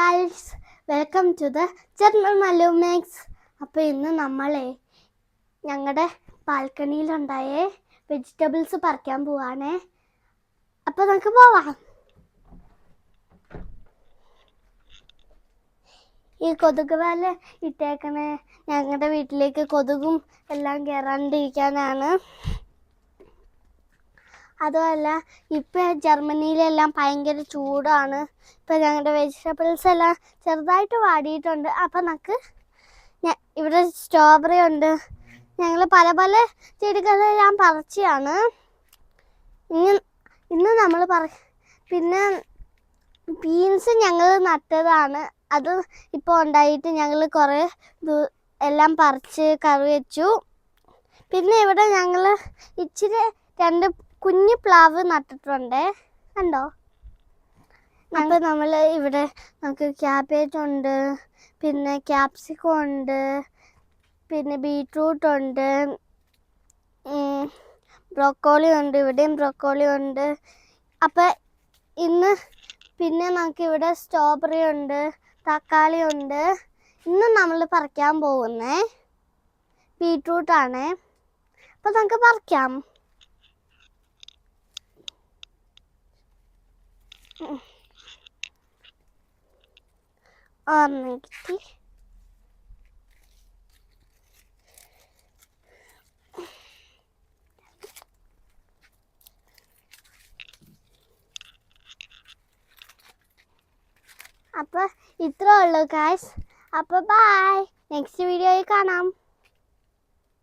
Guys, welcome to the German Malumix. അപ്പോൾ ഇന്ന് ഞങ്ങളുടെ ബാൽക്കണിയിലുണ്ടായ വെജിറ്റബിൾസ് പറിക്കാൻ പോവാണേ. അപ്പോൾ നമുക്ക് പോവാം. ഈ കൊതുക് വല ഇട്ടേക്കണേ ഞങ്ങളുടെ വീട്ടിലേക്ക് കൊതുകും എല്ലാം കയറാണ്ടിരിക്കാനാണ്. അതുമല്ല ഇപ്പം ജർമ്മനിയിലെല്ലാം ഭയങ്കര ചൂടാണ്. ഇപ്പം ഞങ്ങളുടെ വെജിറ്റബിൾസ് എല്ലാം ചെറുതായിട്ട് വാടിയിട്ടുണ്ട്. അപ്പം നമുക്ക് ഇവിടെ സ്ട്രോബെറി ഉണ്ട്. ഞങ്ങൾ പല പല ചെടികളെല്ലാം പറിച്ചാണ്. ഇന്ന് നമ്മൾ പിന്നെ ബീൻസ് ഞങ്ങൾ നട്ടതാണ്. അത് ഇപ്പോൾ ഉണ്ടായിട്ട് ഞങ്ങൾ കുറേ എല്ലാം പറിച്ച് കറി വെച്ചു. പിന്നെ ഇവിടെ ഞങ്ങൾ ഇച്ചിരി 2 കുഞ്ഞു പ്ലാവ് നട്ടിട്ടുണ്ട്, കണ്ടോ? അപ്പോൾ നമ്മൾ ഇവിടെ നമുക്ക് ക്യാബേജ് ഉണ്ട്, പിന്നെ ക്യാപ്സിക്കം ഉണ്ട്, പിന്നെ ബീട്രൂട്ട് ഉണ്ട്, ബ്രോക്കോളി ഉണ്ട്. ഇവിടെയും ബ്രോക്കോളി ഉണ്ട്. അപ്പോൾ ഇന്ന് പിന്നെ നമുക്കിവിടെ സ്ട്രോബെറി ഉണ്ട്, തക്കാളി ഉണ്ട്. ഇന്ന് നമ്മൾ പറിക്കാൻ പോകുന്നത് ബീട്രൂട്ടാണ്. അപ്പോൾ നമുക്ക് പറിക്കാം. കിട്ടി. അപ്പോൾ ഇത്രേ ഉള്ളൂ ഗൈസ്. അപ്പോൾ ബൈ, നെക്സ്റ്റ് വീഡിയോയിൽ കാണാം.